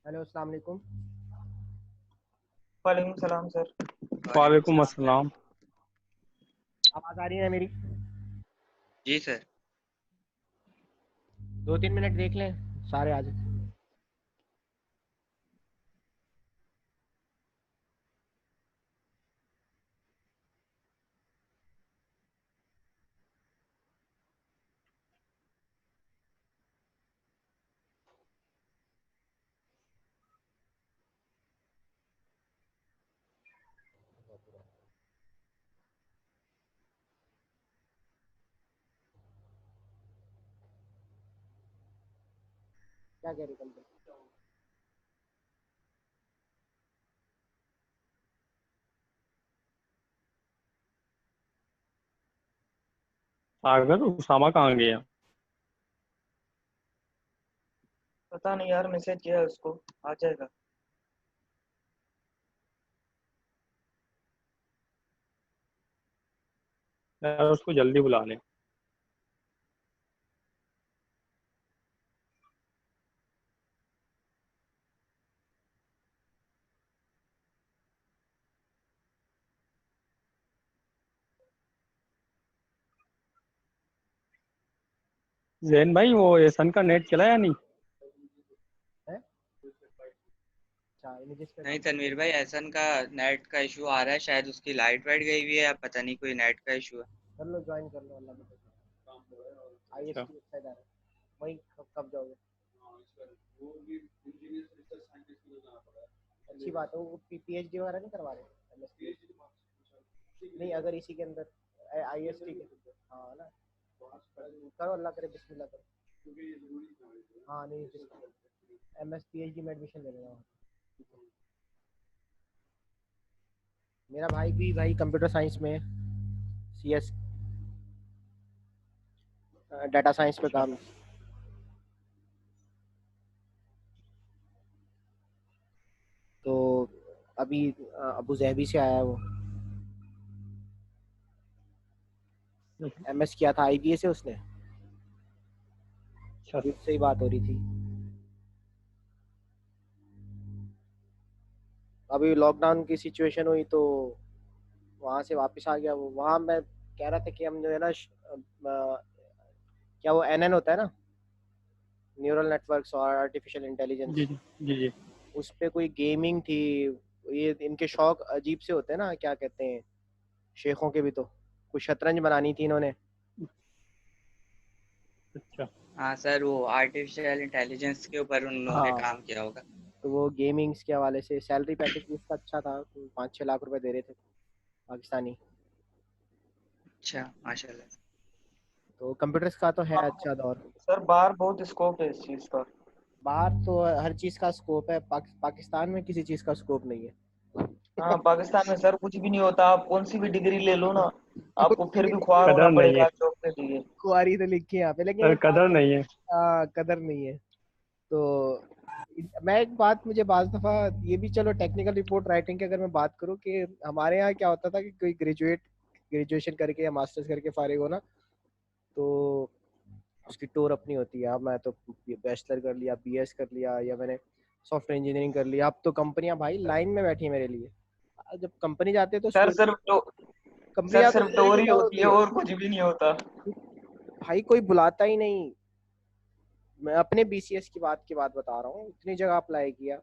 Hello, अस्सलाम वालेकुम। वालेकुम सलाम सर। वालेकुम वालेकुम सलाम। अस्सलाम। आवाज़ आ रही है मेरी? जी सर। 2-3 मिनट देख लें, सारे आ जाए। क्या कह रही कंपनी? सागर उसामा कहाँ गया? पता नहीं यार, मैसेज किया है उसको, आ जाएगा। यार उसको जल्दी बुला ले। जैन भाई, वो एहसन का नेट चला या नहीं? है? अच्छा, इमेजेस पे नहीं काम। तनवीर भाई, एहसन का नेट का इशू आ रहा है, शायद उसकी लाइट वाइट गई हुई है या पता नहीं कोई नेट का इशू है। कर लो, ज्वाइन कर लो, अल्लाह के अच्छा। आईएसटी वेबसाइट आ रहा है। वहीं कब जाओगे? अच्छी बात है। वो पीएचडी वगैरह नहीं करवा रहे एमएससी? नहीं, अगर इसी के अंदर आईएसटी के, हाँ ना, करो, अल्लाह करे, बिस्मिल्लाह करो। हाँ नहीं, एमएस पीएचडी में एडमिशन ले लेना। मेरा भाई भी भाई कंप्यूटर साइंस में है, सीएस, डाटा साइंस पे अच्छा। काम। तो अभी अबू जहबी से आया है वो। एमएस किया था आईबीए से उसने। अच्छा। अभी उससे ही बात हो रही थी। अभी लॉकडाउन की सिचुएशन हुई तो वहाँ से वापस आ गया वो। वहाँ मैं कह रहा था कि हम जो है ना क्या वो एनएन होता है ना, न्यूरल नेटवर्क्स और आर्टिफिशियल जी इंटेलिजेंस, जी जी जी। उस पे कोई गेमिंग थी। ये इनके शौक अजीब से होते हैं ना, क्या कहते हैं, शेखों के भी। तो कुछ शतरंज बनानी थी इन्होंने। अच्छा। हाँ सर, वो आर्टिफिशियल इंटेलिजेंस के ऊपर उन लोगों ने हाँ, काम किया होगा। तो वो गेमिंग्स के हवाले से सैलरी पैकेज भी उसका अच्छा था, 5-6 लाख रुपए दे रहे थे पाकिस्तानी। अच्छा, माशाल्लाह। तो कंप्यूटर्स का तो है हाँ अच्छा दौर। सर, बाहर बहुत स्कोप है इस चीज का। बाहर तो हर चीज़ का स्कोप है, पाकिस्तान में किसी चीज़ का स्कोप नहीं है। हाँ, पाकिस्तान में सर कुछ भी नहीं होता। आप कौन सी भी डिग्री ले लो ना, आपको कुछ फिर भी भी नहीं ख्वार है। होना कदर नहीं है। पड़ेगा जॉब के लिए। कुआरी तो लिखी है यहाँ पे, लेकिन सर एक बात कदर है, नहीं है। कदर नहीं है। तो मैं एक बात, मुझे बाज़ दफ़ा ये भी, चलो टेक्निकल रिपोर्ट राइटिंग की अगर मैं बात करूँ, कि हमारे यहाँ क्या होता था कि कोई ग्रेजुएशन करके या मास्टर्स करके फारिग हो ना, तो उसकी टूर अपनी होती है। अब मैं तो बैचलर कर लिया, बीएस कर लिया, या मैंने सॉफ्टवेयर इंजीनियरिंग कर लिया। अब तो कंपनियां भाई लाइन में बैठी है मेरे लिए। जब कंपनी जाते हैं तो सर स्टोरी, सिर्फ तो सर कंपनियां तो सिर्फ स्टोरी टोरी टेलर होती है होती है और कुछ भी नहीं होता। भाई, कोई बुलाता ही नहीं। मैं अपने बीसीएस की बात बता रहा हूँ, इतनी जगह अप्लाई किया,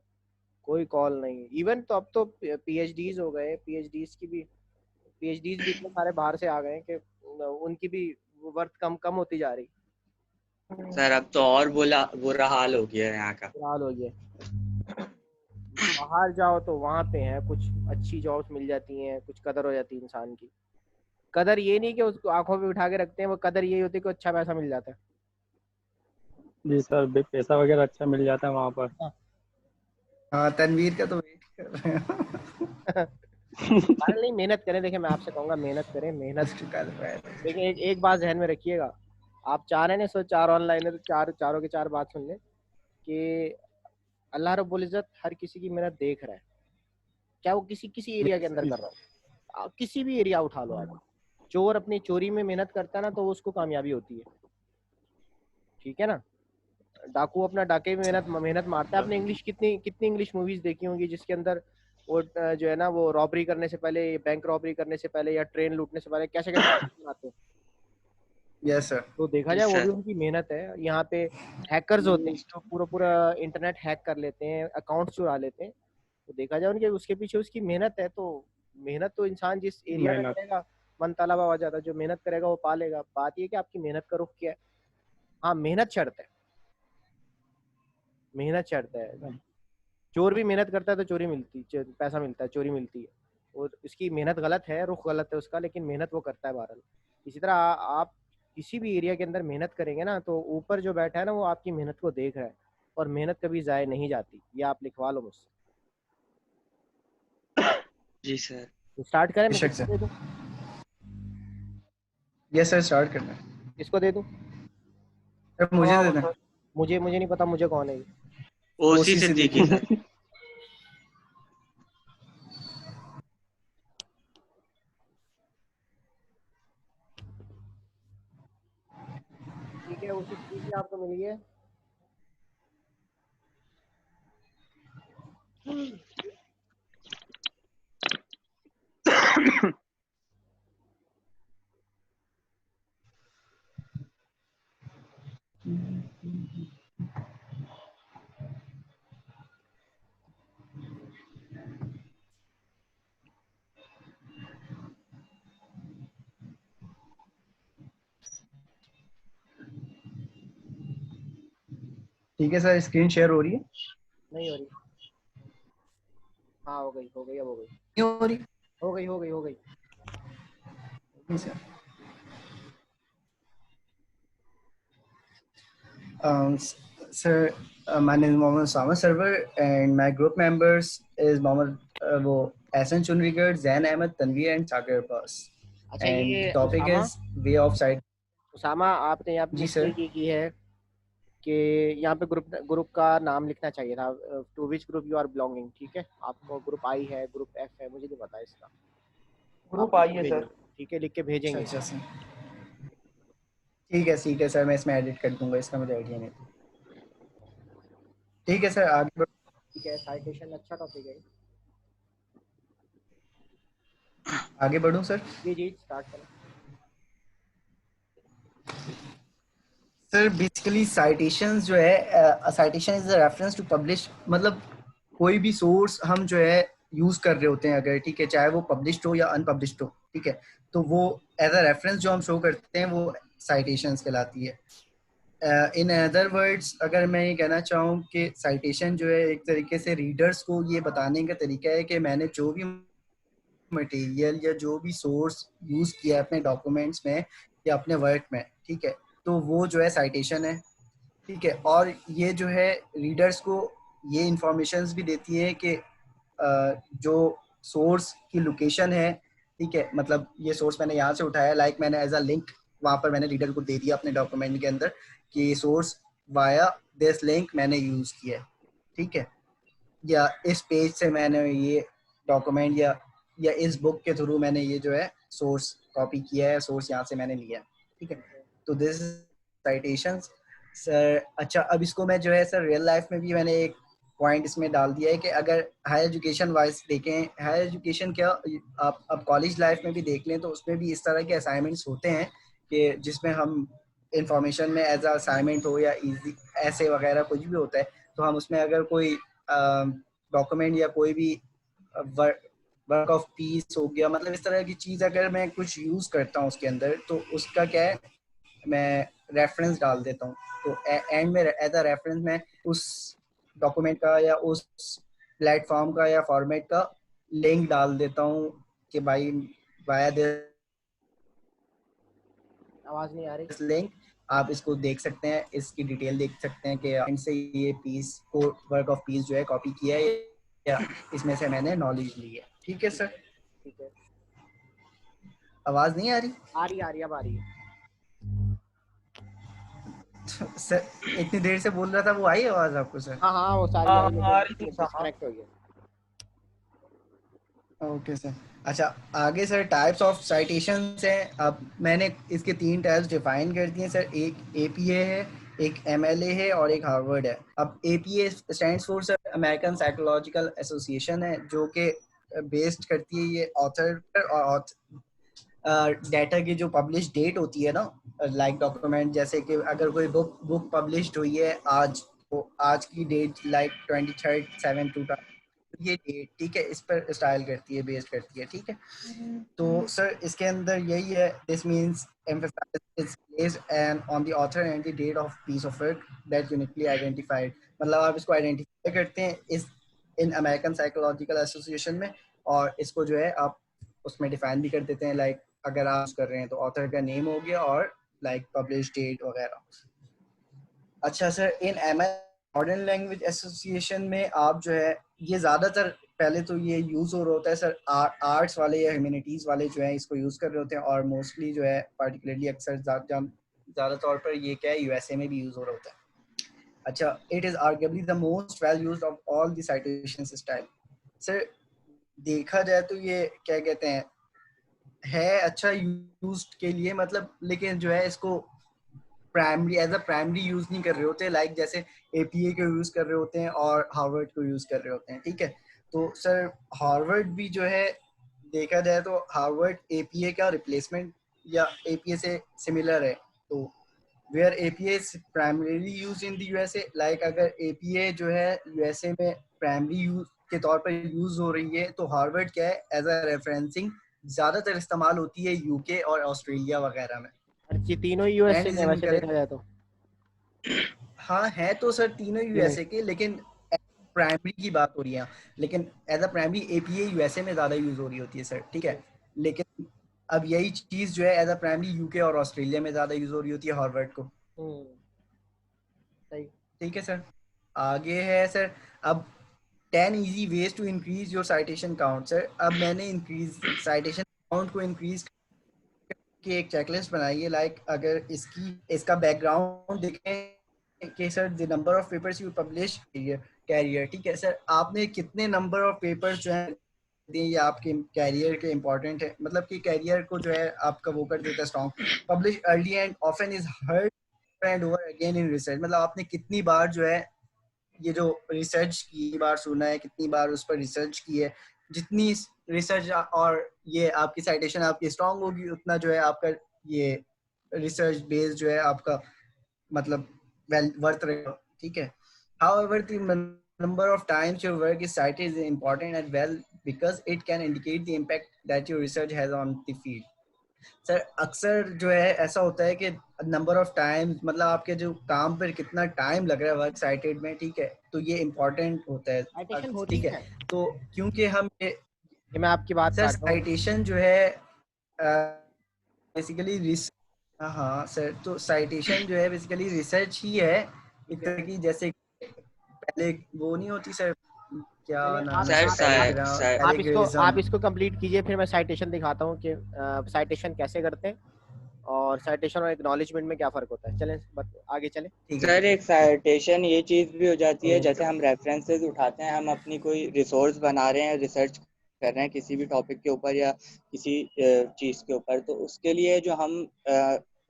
कोई कॉल नहीं। इवन तो अब तो पीएचडीज हो गए, पीएचडीज भी इतने सारे बाहर से आ गए कि उनकी भी वर्थ कम कम होती जा रही। सर अब तो और बुरा हाल हो गया है यहाँ का। हाल हो गया। बाहर जाओ तो वहाँ पे है, कुछ अच्छी जॉब्स मिल जाती हैं, कुछ कदर हो जाती है इंसान की। कदर ये नहीं कि उसको आंखों पे उठा के रखते हैं, वो कदर यही होती है कि अच्छा पैसा मिल जाता है। जी सर, पैसा वगैरह अच्छा मिल जाता है वहाँ पर। हाँ, तनवीर का तो वेट कर रहे हैं। अरे नहीं, मेहनत करें। देखिए मैं आपसे कहूँगा मेहनत करें, मेहनत। देखिए एक बात ध्यान में रखिएगा, आप 4 हैं ना, सो 4 ऑनलाइन है तो चारों की 4 बात सुन लें कि अल्लाह रब्बुल इज़्ज़त हर किसी की मेहनत देख रहा है, क्या वो किसी एरिया के अंदर कर रहा हो। किसी भी एरिया उठा लो आप। चोर अपनी चोरी में मेहनत करता है ना, तो उसको कामयाबी होती है, ठीक है ना। डाकू अपना डाके में मेहनत मेहनत मारता है। आपने इंग्लिश कितनी कितनी इंग्लिश मूवीज देखी होंगी जिसके अंदर वो जो है ना, वो रॉबरी करने से पहले, बैंक रॉबरी करने से पहले या ट्रेन लूटने से पहले कैसे कैसे बनाते हैं। Yes sir. तो देखा जी जाए वो भी सर। उनकी मेहनत है। यहाँ पे हैकर्स होते हैं जो पूरा पूरा इंटरनेट हैक कर लेते हैं, अकाउंट चुरा लेते हैं। तो देखा जाए उनके उसके पीछे उसकी मेहनत है। तो मेहनत तो इंसान जिस एरिया में मेहनत। करेगा, मन तलाबा हो जाता है। जो मेहनत करेगा वो पालेगा। बात ये कि आपकी मेहनत का रुख क्या है। हाँ, मेहनत शर्त है, मेहनत शर्त है। चोर भी मेहनत करता है तो चोरी मिलती, पैसा मिलता है, चोरी मिलती है। और इसकी मेहनत गलत है, रुख गलत है उसका, लेकिन मेहनत वो करता है बहरहाल। इसी तरह आप किसी भी एरिया के अंदर मेहनत करेंगे ना, तो ऊपर जो बैठा है ना, वो आपकी मेहनत को देख रहा है। और मेहनत कभी ज़ाय नहीं जाती, ये आप लिखवा लो मुझसे। जी सर। तो स्टार्ट करें, मैं बेशक किसको सर। दे दूँ? यस सर, स्टार्ट करना है। किसको दे दूँ? अब मुझे दे देना। मुझे नहीं पता मुझे कौन है ये। ओसी ओसी सिद्दीकी सिद्दीकी। सर। ठीक है, उसी ठीक है, आपको मिल गया। ठीक है सर, स्क्रीन शेयर हो रही है? नहीं हो रही। हाँ, हो गई हो गई, अब हो गई नहीं हो रही? हो गई हो गई हो गई। नहीं sir. Sir, my name is Mohammed Osama Server, and my group members is Mohammed वो Ahsan Chunrigar, Zain Ahmed, Tanveer, and Sagar Abbas. अच्छा, And the ये topic Usama, is way of side. Usama आपने यहाँ पे जी मिस्टेक सर। ये की है कि यहाँ पे ग्रुप ग्रुप का नाम लिखना चाहिए था, to which group you are belonging. ठीक है, आपको ग्रुप आई है, ग्रुप एफ है, मुझे नहीं पता इसका। ग्रुप आप लिख आई के है भेजेंगे, सर। ठीक है, लिख के अच्छा भेजेंगे। अच्छा सर, ठीक है सर, मैं इसमें एडिट कर दूंगा, इसका मुझे आइडिया नहीं था। ठीक है सर, आगे ठीक है, साइटेशन अच्छा टॉपिक है। आगे बढ़ूं सर? जी जी, स्टार्ट करें। सर बेसिकली साइटेशंस जो है, citation is a reference to publish, मतलब कोई भी सोर्स हम जो है यूज कर रहे होते हैं अगर, ठीक है, चाहे वो पब्लिश्ड हो या अनपब्लिश्ड हो, ठीक है, तो वो एज अ रेफरेंस जो हम शो करते हैं वो साइटेशंस कहलाती है। इन अदर वर्ड्स अगर मैं ये कहना चाहूँ कि साइटेशन जो है एक तरीके से रीडर्स को ये बताने का तरीका है कि मैंने जो भी मटेरियल या जो भी सोर्स यूज़ किया है अपने डॉक्यूमेंट्स में या अपने वर्क में, ठीक है, तो वो जो है साइटेशन है। ठीक है, और ये जो है रीडर्स को ये इंफॉर्मेशंस भी देती है कि जो सोर्स की लोकेशन है, ठीक है, मतलब ये सोर्स मैंने यहाँ से उठाया, लाइक मैंने एज अ लिंक वहाँ पर मैंने रीडर को दे दिया अपने डॉक्यूमेंट के अंदर कि सोर्स वाया दिस लिंक मैंने यूज़ किया है, ठीक है, या इस पेज से मैंने ये डॉक्यूमेंट या इस बुक के थ्रू मैंने ये जो है सोर्स कॉपी किया है, सोर्स यहाँ से मैंने लिया है, ठीक है, तो दिस साइटेशंस सर। अच्छा, अब इसको मैं जो है सर रियल लाइफ में भी मैंने एक पॉइंट इसमें डाल दिया है कि अगर हायर एजुकेशन वाइज देखें, हायर एजुकेशन क्या आप अब कॉलेज लाइफ में भी देख लें तो उसमें भी इस तरह के असाइनमेंट्स होते हैं कि जिसमें हम इंफॉर्मेशन में एज अ असाइनमेंट हो या इजी ऐसे वगैरह कुछ भी होता है, तो हम उसमें अगर कोई डॉक्यूमेंट या कोई भी वर्क ऑफ पीस हो गया, मतलब इस तरह की चीज़ अगर मैं कुछ यूज़ करता हूँ उसके अंदर, तो उसका क्या है, मैं रेफरेंस डाल देता हूँ। तो एंड में एज अ रेफरेंस मैं उस डॉक्यूमेंट का या उस प्लेटफॉर्म का या फॉर्मेट का लिंक डाल देता हूँ कि भाई वाया आवाज नहीं आ रही। इस लिंक आप इसको देख सकते हैं, इसकी डिटेल देख सकते हैं कि इनसे ये पीस को वर्क ऑफ पीस जो है कॉपी किया है या इसमें से मैंने नॉलेज ली है। ठीक है सर, ठीक है, आवाज नहीं आ रही? आ रही अब आ रही है। सर इतनी देर से बोल रहा था, वो आई आवाज आपको सर? हाँ वो सारी हाँ आई, आ रही थी लेकिन हाँ। डिस्कनेक्ट हो गया। Okay sir. अच्छा आगे सर टाइप्स ऑफ साइटेशंस हैं। अब मैंने इसके 3 टाइप्स डिफाइन कर दिए सर। एक एपीए है, एक एमएलए है और एक हार्वर्ड है। अब APA stands for sir American psychological association है, जो कि बेस्ड करती है ये ऑथर पर और डाटा की जो पब्लिश डेट होती है ना, लाइक डॉक्यूमेंट, जैसे कि अगर कोई बुक पब्लिश्ड हुई है आज, तो आज की डेट लाइक 23/7 ये डेट, ठीक है, इस पर स्टाइल करती है, बेस्ड करती है। ठीक है, तो सर इसके अंदर यही है, this means emphasize is placed and on the author and the date of piece of work that uniquely identified। मतलब आप इसको आइडेंटिफाई करते हैं इस इन अमेरिकन साइकोलॉजिकल एसोसिएशन में, और इसको जो है आप उसमें डिफाइन भी कर देते हैं, लाइक अगर आप कर रहे हैं तो ऑथर का नेम हो गया और लाइक पब्लिश डेट वगैरह। अच्छा sir, in modern language association में आप जो है ये ज़्यादातर पहले तो ये यूज़ हो रहा होता है सर, आर्ट्स वाले या ह्यूमैनिटीज़ वाले जो है इसको यूज़ कर रहे होते हैं, और मोस्टली जो है पार्टिकुलरली अक्सर ज़्यादा तौर पर ये क्या है यूएसए में भी यूज़ हो रहा होता है। अच्छा, it is arguably the most well used of all the citation style. Sir देखा जाए तो ये क्या कहते हैं, है अच्छा यूज के लिए, मतलब, लेकिन जो है इसको primary as a primary use नहीं कर रहे होते, लाइक जैसे एपीए को यूज कर रहे होते हैं और हार्वर्ड को यूज कर रहे होते हैं। ठीक है, तो सर हार्वर्ड भी जो है देखा जाए तो हार्वर्ड एपीए का रिप्लेसमेंट या एपीए से सिमिलर है। तो where APA is primarily used in the USA, like अगर एपीए जो है यूएसए में प्राइमरी यूज के तौर पर यूज हो रही है, तो हार्वर्ड क्या है एज अ रेफरेंसिंग ज्यादातर इस्तेमाल होती है यूके और ऑस्ट्रेलिया वगैरह में। ये तीनों यूएसए And के is वैसे incorrect। देखा जाए तो। हाँ है तो सर तीनों यूएसए के, लेकिन प्राइमरी की बात हो रही है, लेकिन as a primary APA USA में ज्यादा यूज हो रही होती है सर। ठीक है, लेकिन अब यही चीज जो है एज अ प्राइमरी यूके और ऑस्ट्रेलिया में ज्यादा यूज हो रही होती है हार्वर्ड को। सही। ठीक है सर, आगे है सर अब 10 easy ways to increase your citation count. Sir अब मैंने इंक्रीज साइटेशन काउंट को इंक्रीज की एक चेकलिस्ट बनाई है, लाइक अगर इसका बैकग्राउंड देखें कि sir the number of papers you publish career. ठीक है सर, आपने कितने नंबर ऑफ पेपर्स जो है दिए, ये आपके कैरियर के इंपॉर्टेंट है, मतलब कि कैरियर को जो है आपका वो कर देता है strong. Publish early and often is heard and over again in research, मतलब आपने कितनी बार जो है ये जो रिसर्च की बार सुना है, कितनी बार उस पर रिसर्च की है, जितनी रिसर्च और ये आपकी साइटेशन आपकी स्ट्रांग होगी, उतना जो है आपका ये रिसर्च बेस जो है आपका मतलब वेल वर्थ रहेगा। ठीक है, however the number of times your work is cited is important as well because it can indicate the impact that your research has on the field। Sir अक्सर जो है ऐसा होता है कि नंबर ऑफ टाइम्स, मतलब आपके जो काम पर कितना टाइम लग रहा है वर्क साइटेड में, ठीक है, तो ये इम्पोर्टेंट होता है। साइटेशन होती ठीक है, है। तो क्योंकि हम ये मैं आपकी बात सर काट रहा हूँ। साइटेशन जो है बेसिकली हाँ सर, तो साइटेशन जो है बेसिकली रिसर्च ही है एक तरह की, जैसे पहले वो नहीं होती सर, क्या चलिए नाम है सर आप इसको कंप्लीट कीजिए, फिर मैं साइटेशन दिखाता हूँ कि साइटेशन कैसे करते हैं और साइटेशन और एक्नॉलेजमेंट में क्या फर्क होता है। चलें आगे चलें। सर एक साइटेशन ये चीज़ भी हो जाती है, जैसे हम रेफरेंसेस उठाते हैं, हम अपनी कोई रिसोर्स बना रहे हैं, रिसर्च कर रहे हैं किसी भी टॉपिक के ऊपर या किसी चीज़ के ऊपर, तो उसके लिए जो हम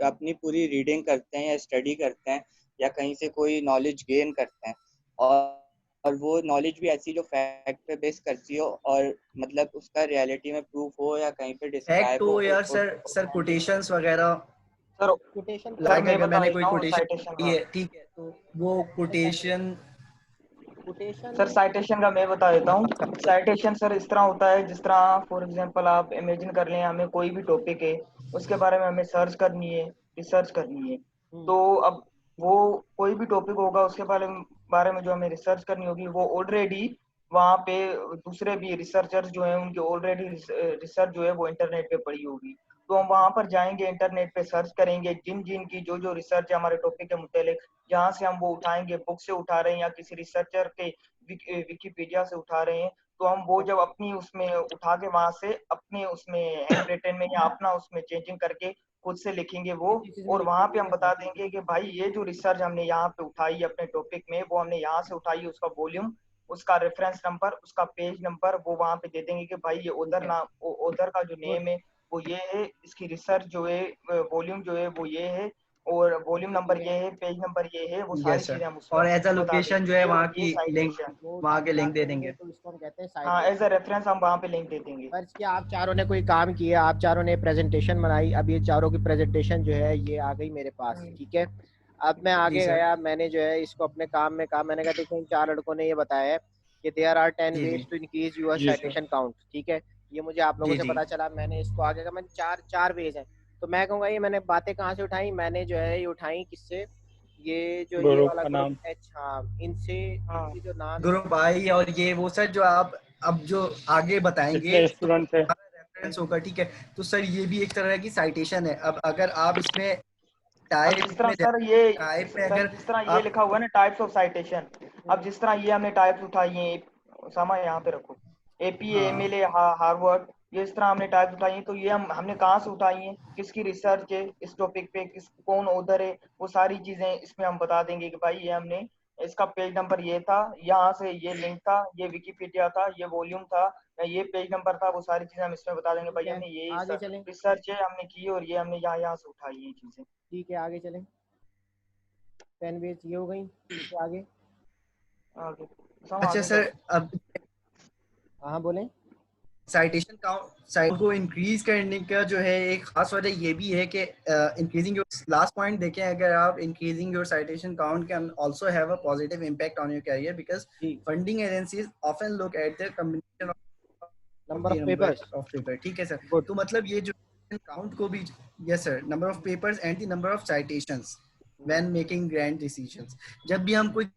अपनी पूरी रीडिंग करते हैं या स्टडी करते हैं या कहीं से कोई नॉलेज गेन करते हैं, और वो नॉलेज भी ऐसी जो फैक्ट पे बेस करती हो और मतलब उसका रियलिटी में प्रूफ हो या कहीं पे फैक्ट डिस्क्राइब हो यार हो। सर कोटेशंस वगैरह, सर कोटेशन सर लाइक मैं अगर बता मैंने कोई देता हूँ कोटेशन साइटेशन दी का। है, ठीक है, तो वो कोटेशन सर साइटेशन का मैं बता देता हूँ। साइटेशन सर इस तरह होता है, जिस तरह फॉर एग्जांपल आप इमेजिन कर लें, हमें कोई भी टॉपिक है, उसके बारे में हमें सर्च करनी है, रिसर्च करनी है। तो अब वो कोई भी टॉपिक होगा, उसके बारे में जो हमें रिसर्च करनी होगी, वो ऑलरेडी वहाँ पे दूसरे भी रिसर्चर्स जो हैं उनकी ऑलरेडी रिसर्च जो है वो इंटरनेट पे पड़ी होगी। तो हम वहां पर जाएंगे, इंटरनेट पे सर्च करेंगे, जिन जिन की जो जो रिसर्च है हमारे टॉपिक के मुतालिक, जहाँ से हम वो उठाएंगे, बुक से उठा रहे हैं या किसी रिसर्चर के विकीपीडिया से उठा रहे हैं, तो हम वो जब अपनी उसमें उठा के वहां से अपने उसमें हैंड रिटन में या अपना उसमें चेंजिंग करके खुद से लिखेंगे वो, और वहां पे हम बता देंगे कि भाई ये जो रिसर्च हमने यहाँ पे उठाई अपने टॉपिक में, वो हमने यहाँ से उठाई है, उसका वॉल्यूम, उसका रेफरेंस नंबर, उसका पेज नंबर वो वहां पे दे देंगे कि भाई ये उधर नाम, उधर का जो नेम है वो ये है, इसकी रिसर्च जो है वॉल्यूम जो है वो ये है, और वॉल्यूम नंबर ये है, पेज नंबर ये है, वो सारी यस सर, चीजें हम उसमें और एज अ बता लोकेशन जो देंगे, है ये वहाँ ये की लिंक, साइटेशन। वहाँ के लिंक दे देंगे। तो इसको हम कहते हैं हाँ, एज अ साइटेशन। रेफरेंस हम वहाँ पे लिंक दे देंगे। फर्ज किया आप चारों ने कोई काम किया, आप चारों ने प्रेजेंटेशन बनाई, अब ये चारों की प्रेजेंटेशन जो है ये आ गई मेरे पास, ठीक है। अब मैं जी आगे सर। गया, मैंने जो है इसको अपने काम में कहा, मैंने कहा देखो इन 4 लड़कों ने ये बताया है कि देयर आर 10 जी जी वेज टू इंक्रीज योर जी सर। साइटेशन काउंट, ठीक है। ये मुझे आप लोगों जी से जी पता चला, मैंने इसको आगे कहा, मैंने चार वेज हैं। तो मैं कहूँगा ये मैंने बातें कहाँ से उठाई, मैंने जो है ये उठाई किससे, ये जो ये ग्रुप वाला का ग्रुप नाम। एच, हाँ, इनसे, हाँ, इनके जो नाम है। ग्रुप भाई, और ये वो सर जो आप अब जो आगे बताएंगे कितने तो स्टूडेंट थे? रेफरेंस होगा, ठीक है। तो सर ये भी एक तरह की साइटेशन है। अब अगर आप इसमें अब जिस तरह सर टाइप में सर अगर जिस तरह ये आप लिखा हुआ है ना टाइप्स ऑफ साइटेशन, अब जिस तरह ये हमने टाइप्स उठाई हैं, सामा यहाँ पे रखो, एपीए, हाँ एमएलए, हार्वर्ड, ये इस तरह हमने टाइप्स उठाई हैं, तो ये हमने कहाँ से उठाई हैं, किसकी रिसर्च है इस टॉपिक पे, किस कौन ऑथर है, वो सारी चीजें इसमें हम बता देंगे कि भाई ये हमने, इसका पेज नंबर ये था, यहाँ से ये लिंक था, ये विकिपीडिया था, ये वॉल्यूम था, या ये पेज नंबर था, वो सारी चीजें हम इसमें बता देंगे, ठीक भाई है, हमने ये आगे चलें। रिसर्च है हमने की, और ये हमने यहाँ यहाँ से उठाई ये चीजें। ठीक है, आगे चलें। 10 वेज ये हो गई, इसके आगे। आगे सम अच्छा आगे सर, कर। अब हाँ बोलें। साइटेशन काउंट, साइट को इंक्रीज करने का जो है एक खास वजह ये भी है कि इंक्रीजिंग योर लास्ट पॉइंट देखें, अगर आप increasing your citation count can also have a positive impact on your career, because जी, funding agencies often look at the combination of number the of number papers. Of paper, ठीक है sir. Good. तो मतलब ये जो count को भी, yes sir, number of papers and the number of citations when making grand decisions. जब भी हम कोई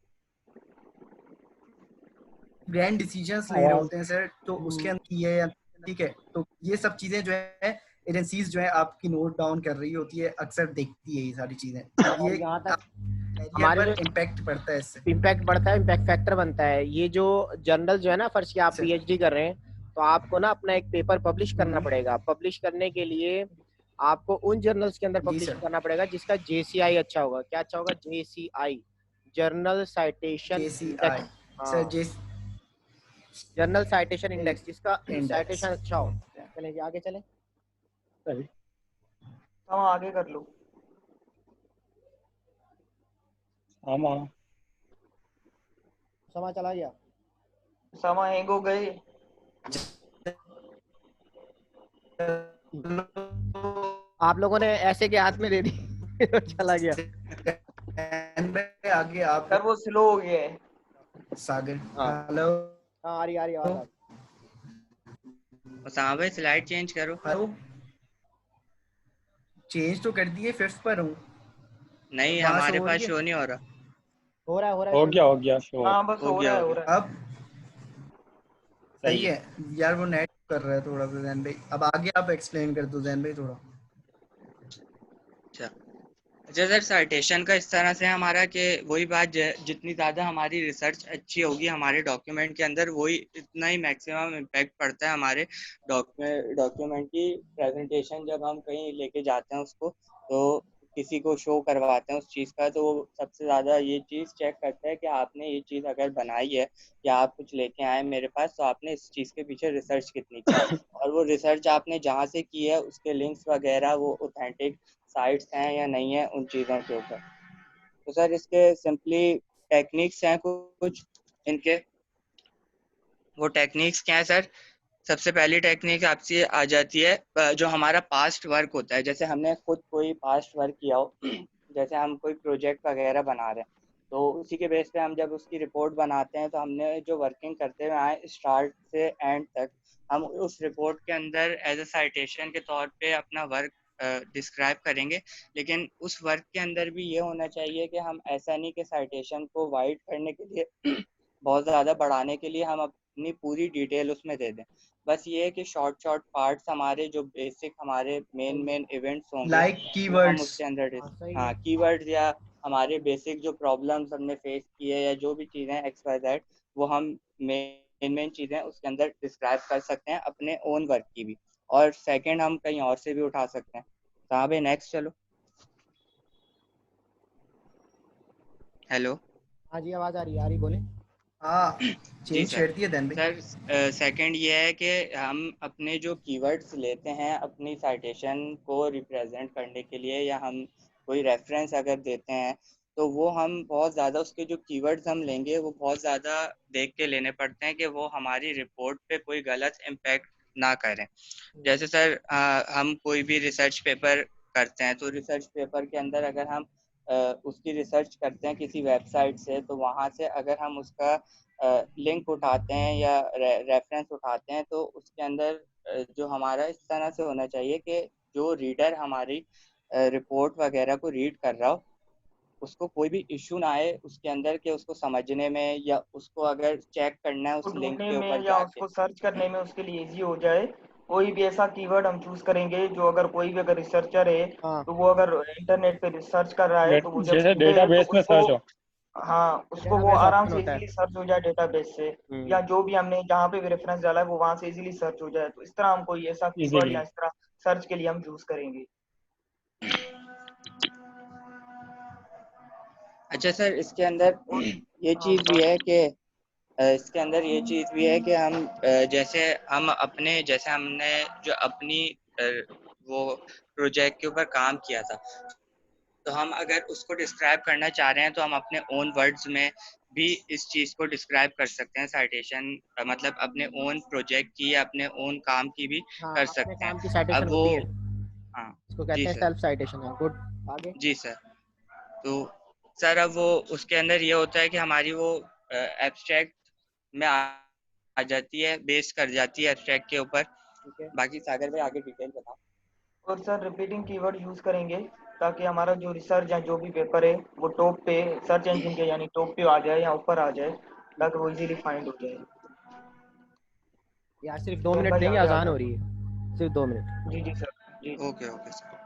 ग्रैंड डिसीजंस ले रहे होते हैं सर, तो उसके अंदर ये है, ठीक है, तो ये सब चीजें जो है एजेंसीज जो है आपकी नोट डाउन कर रही होती है, अक्सर देखती है ये सारी चीजें, और ये यहाँ तक कैरियर हमारे पर जो इम्पैक्ट पड़ता है इससे। इम्पैक्ट बढ़ता है, इम्पैक्ट फैक्टर बनता है। ये जो जर्नल जो है ना, फर्ज किया आप सर पीएचडी कर रहे हैं, तो आपको ना अपना एक पेपर पब्लिश करना पड़ेगा। पब्लिश करने के लिए आपको उन जर्नल्स के अंदर जी पब्लिश सर, करना पड़ेगा जिसका जेसीआई अच्छा होगा। क्या अच्छा होगा? JCI, journal citation JCI index. Sir, हाँ, जर्नल साइटेशन इंडेक्स, जिसका इंडेक्स। साइटेशन अच्छा हो। चलें जी, आगे चलें। सही। हम आगे कर लो। हाँ। समय चला गया। समा हैंग हो गए। आप लोगों ने ऐसे के हाथ में दे दी चला गया। आगे आप सर वो स्लो हो गया है। सागर, हाँ हेलो हाँ, आ रही आवाज आ रही। उसामा भाई स्लाइड चेंज करो। हेलो, चेंज तो कर दिए, 5th पर हूँ, नहीं, वहां से हमारे हो पास रही है। शो नहीं हो रहा। हो रहा है हो शो। गया हो गया शो। हाँ बस हो हो गया रहा है हो हो गया। रहा है। अब सही है यार, वो नेट कर रहा है थोड़ा सा जैन भाई। अब आगे आप एक्सप्लेन कर दो जैन भाई थोड़ा। अच्छा अच्छा सर, साइटेशन का इस तरह से हमारा कि वही बात, जितनी ज़्यादा हमारी रिसर्च अच्छी होगी हमारे डॉक्यूमेंट के अंदर, वही इतना ही मैक्सिमम इम्पैक्ट पड़ता है हमारे डॉक्यूमेंट की प्रेजेंटेशन। जब हम कहीं लेके जाते हैं उसको, तो किसी को शो करवाते हैं उस चीज़ का, तो वो सबसे ज़्यादा ये चीज़ चेक करता है कि आपने ये चीज़ अगर बनाई है या आप कुछ लेके आए मेरे पास, तो आपने इस चीज़ के पीछे रिसर्च कितनी की है, और वो रिसर्च आपने जहाँ से की है उसके लिंक्स वगैरह वो ऑथेंटिक साइट्स हैं या नहीं है उन चीज़ों के ऊपर। तो सर इसके सिंपली टेक्निक्स हैं कुछ इनके। वो टेक्निक्स क्या है सर? सबसे पहली टेक्निक आपसे आ जाती है जो हमारा पास्ट वर्क होता है। जैसे हमने खुद कोई पास्ट वर्क किया हो जैसे हम कोई प्रोजेक्ट वगैरह बना रहे हैं, तो उसी के बेस पे हम जब उसकी रिपोर्ट बनाते हैं, तो हमने जो वर्किंग करते हुए आए स्टार्ट से एंड तक, हम उस रिपोर्ट के अंदर एज अ साइटेशन के तौर पे अपना वर्क डिस्क्राइब करेंगे। लेकिन उस वर्क के अंदर भी ये होना चाहिए कि हम ऐसा नहीं कि साइटेशन को वाइड करने के लिए बहुत ज़्यादा बढ़ाने के लिए हम अपनी पूरी डिटेल उसमें दे दें। बस ये है कि शॉर्ट पार्ट्स हमारे जो बेसिक हमारे मेन इवेंट्स होंगे लाइक वो हम कीवर्ड्स। उसके अंदर सही है। हाँ कीवर्ड्स या हमारे बेसिक जो प्रॉब्लम्स हमने फेस किए या जो भी चीज़ें XYZ वो हम मेन चीज़ें उसके अंदर डिस्क्राइब कर सकते हैं अपने ओन वर्क की भी। और सेकंड हम कहीं और से भी उठा सकते हैं। कहाँ पे नेक्स्ट चलो। हेलो। हाँ जी, आवाज आ रही बोले। हाँ जी चेंज सर। छेड़ दिया देन भाई। सर सेकंड ये है कि हम अपने जो कीवर्ड्स लेते हैं अपनी साइटेशन को रिप्रेजेंट करने के लिए या हम कोई रेफरेंस अगर देते हैं तो वो हम बहुत ज़्यादा उसके जो कीवर्ड्स हम लेंगे वो बहुत ज़्यादा देख के लेने पड़ते हैं कि वो हमारी रिपोर्ट पे कोई गलत इम्पैक्ट ना करें। जैसे सर हम कोई भी रिसर्च पेपर करते हैं तो रिसर्च पेपर के अंदर अगर हम उसकी रिसर्च करते हैं किसी वेबसाइट से तो वहाँ से अगर हम उसका लिंक उठाते हैं या रेफरेंस उठाते हैं तो उसके अंदर जो हमारा इस तरह से होना चाहिए कि जो रीडर हमारी रिपोर्ट वगैरह को रीड कर रहा हो उसको कोई भी इशू ना आए उसके अंदर के उसको समझने में या उसको अगर चेक करना है उसको उस लिंक ढूंढने के ऊपर में या जाके। उसको सर्च करने में उसके लिए इजी हो जाए। कोई भी ऐसा कीवर्ड हम चूज करेंगे जो अगर कोई भी अगर रिसर्चर है हाँ, तो वो अगर इंटरनेट पे रिसर्च कर रहा है तो वो जब जैसे ढूंढे तो डेटाबेस में उसको, सर्च हो। हाँ उसको वो डेटाबेस आराम ऑप्शन से होता है। इजीली सर्च हो जाए डेटाबेस से, या जो भी हमने जहाँ पे भी रेफरेंस डाला है वो वहां से इजीली सर्च हो जाए। तो इस तरह हम कोई ऐसा कीवर्ड इजीली। या इस तरह सर्च के लिए हम चूज करेंगे। अच्छा सर इसके अंदर और ये हाँ चीज़ भी बताओ। है कि इसके अंदर ये चीज़ भी है कि हम जैसे हम अपने जैसे हमने जो अपनी वो प्रोजेक्ट के ऊपर काम किया था तो हम अगर उसको डिस्क्राइब करना चाह रहे हैं तो हम अपने ओन वर्ड्स में भी इस चीज़ को डिस्क्राइब कर सकते हैं। साइटेशन मतलब अपने ओन प्रोजेक्ट की या अपने ओन काम की भी हाँ, कर अपने सकते हैं। काम की साइटेशन अब वो होती है, हाँ इसको जी कहते हैं सर। सेल्फ साइटेशन है। गुड, आगे। जी सर। तो सर अब वो उसके अंदर ये होता है कि हमारी वो एब्स्ट्रैक्ट में आ जाती है, बेस कर जाती है एब्स्ट्रैक्ट के ऊपर। ठीक है। बाकी सागर भाई आगे डिटेल बताओ। और सर रिपीटिंग कीवर्ड यूज करेंगे ताकि हमारा जो रिसर्च या जो भी पेपर है वो टॉप पे सर्च इंजन के यानी टॉप पे आ जाए या ऊपर आ जाए ताकि वो इजीली फाइंड हो जाए। यार सिर्फ 2 मिनट भाई देंगे, आगे आ आसान जाओ। हो रही है, सिर्फ 2 मिनट। जी जी सर। जी जी। Okay okay sir.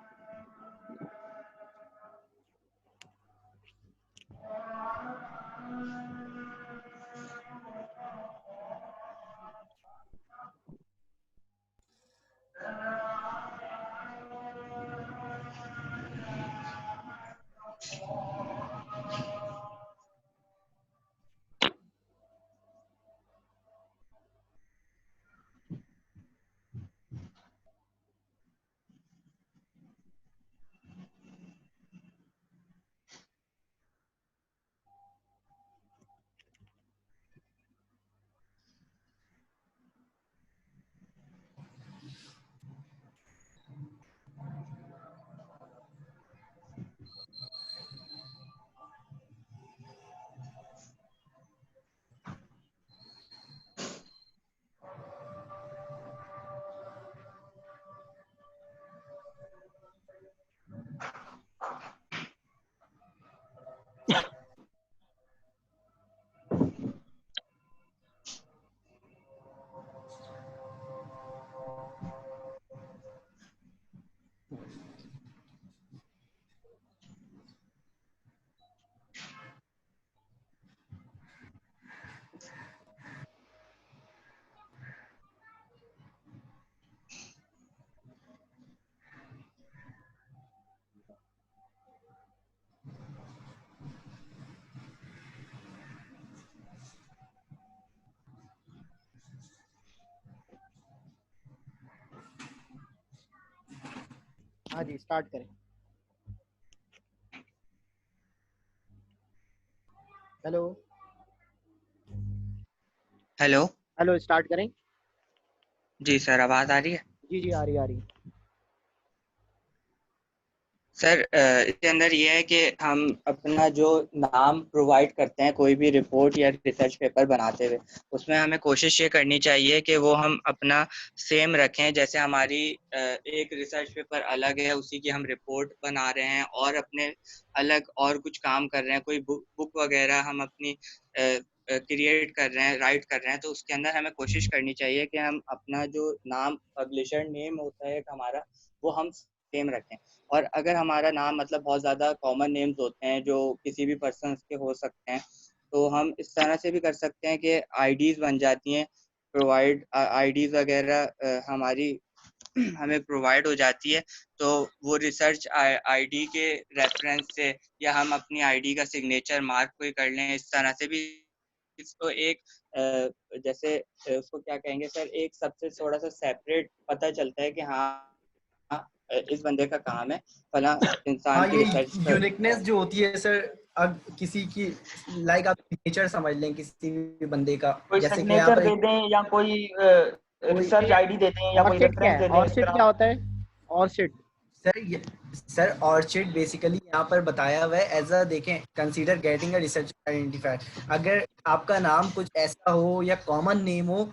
हाँ जी, स्टार्ट करें। हेलो। हेलो। हेलो, स्टार्ट करें। जी सर आवाज़ आ रही है। जी जी, आ रही आ रही। सर इसके अंदर ये है कि हम अपना जो नाम प्रोवाइड करते हैं कोई भी रिपोर्ट या रिसर्च पेपर बनाते हुए उसमें हमें कोशिश ये करनी चाहिए कि वो हम अपना सेम रखें। जैसे हमारी एक रिसर्च पेपर अलग है उसी की हम रिपोर्ट बना रहे हैं और अपने अलग और कुछ काम कर रहे हैं, कोई बुक वगैरह हम अपनी क्रिएट कर रहे हैं, राइट कर रहे हैं, तो उसके अंदर हमें कोशिश करनी चाहिए कि हम अपना जो नाम, पब्लिशर नेम होता है हमारा, वो हम सेम रखें। और अगर हमारा नाम मतलब बहुत ज़्यादा कॉमन नेम्स होते हैं जो किसी भी पर्सन के हो सकते हैं, तो हम इस तरह से भी कर सकते हैं कि आईडीज़ बन जाती हैं, प्रोवाइड आईडीज़ वगैरह हमारी हमें प्रोवाइड हो जाती है। तो वो रिसर्च आईडी के रेफरेंस से, या हम अपनी आईडी का सिग्नेचर मार्क कोई कर लें, इस तरह से भी इसको एक जैसे उसको क्या कहेंगे सर, एक सबसे थोड़ा सा सेपरेट पता चलता है कि हाँ इस बंदे का काम है फला इंसान हाँ, की ये रिसर्च कर। यूनिकनेस जो होती है सर, अब किसी की लाइक आप सिग्नेचर समझ लें किसी भी बंदे का, कोई जैसे कि यहाँ सिग्नेचर पर दे दें या कोई कोई रिसर्च आईडी दे दें या कोई ऑर्चिड क्या रेफरेंस है? दे दें, इस ऑर्चिड तरह। क्या होता है? ऑर्चिड सर ये सर ऑर्चिड बेसिकली यहाँ पर बताया हुआ है एज अ, देखें, consider getting a research identifier. अगर आपका नाम कुछ ऐसा हो या कॉमन नेम हो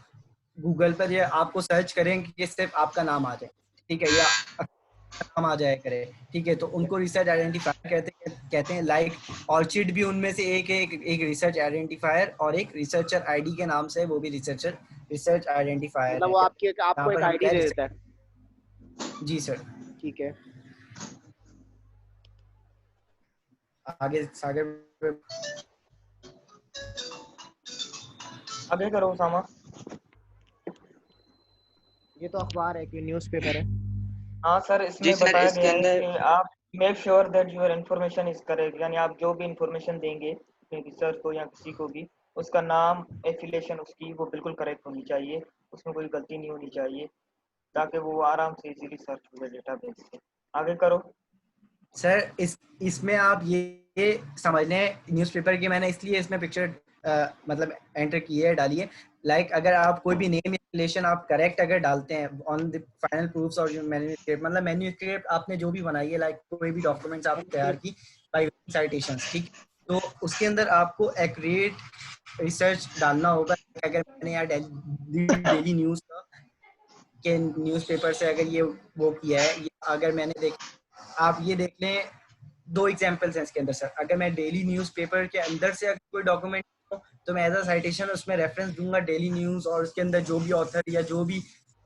गूगल पर, या आपको सर्च करें कि सिर्फ आपका नाम आ जाए, ठीक है, या नाम आ जाए करे, ठीक है, तो उनको रिसर्च आइडेंटिफायर कहते हैं। लाइक ऑर्चिड भी उनमें से एक रिसर्च आइडेंटिफायर और एक रिसर्चर आईडी के नाम से, वो भी रिसर्च आइडेंटिफायर मतलब है। वो यहाँ आपको पर एक हम आईडी क्या दे देता है। जी सर, ठीक है। आगे सागर आगे करो उसामा। ये तो अखबार है कि न्यूज़पेपर है? हाँ सर, जी इसमें सर, बताया इसके गया है अंदर कि आप make sure that your information is correct, यानी आप जो भी इंफॉर्मेशन देंगे रिसर्च को या किसी को भी, उसका नाम, एफिलिएशन उसकी वो बिल्कुल करेक्ट होनी चाहिए, उसमें कोई गलती नहीं होनी चाहिए, ताकि वो आराम से इजीली सर्च हो जाए डेटाबेस से। आगे करो। सर, इसमें आप ये समझ लें, न्यूज़पेपर की मैंने इसलिए इसमें पिक्चर मतलब एंटर की है, डाली है। लाइक अगर आप कोई भी नेम या रिलेशन आप करेक्ट अगर डालते हैं ऑन द फाइनल प्रूफ्स और मैन्यूस्क्रिप्ट, मतलब मैन्यूस्क्रिप्ट आपने जो भी बनाई है, लाइक कोई भी डॉक्यूमेंट्स आप तैयार की बाय साइटेशंस, ठीक, तो उसके अंदर आपको एक्यूरेट रिसर्च डालना होगा। अगर मैंने यार डेली न्यूज़ का के न्यूज़पेपर से अगर ये वो किया है, अगर मैंने देख, आप ये देख लें, दो एग्जांपल्स हैं इसके अंदर सर। अगर मैं डेली न्यूज़पेपर के अंदर से अगर कोई डॉक्यूमेंट तो मैं एज अ साइटेशन उसमें रेफरेंस दूंगा डेली न्यूज़, और उसके अंदर जो भी ऑथर या जो भी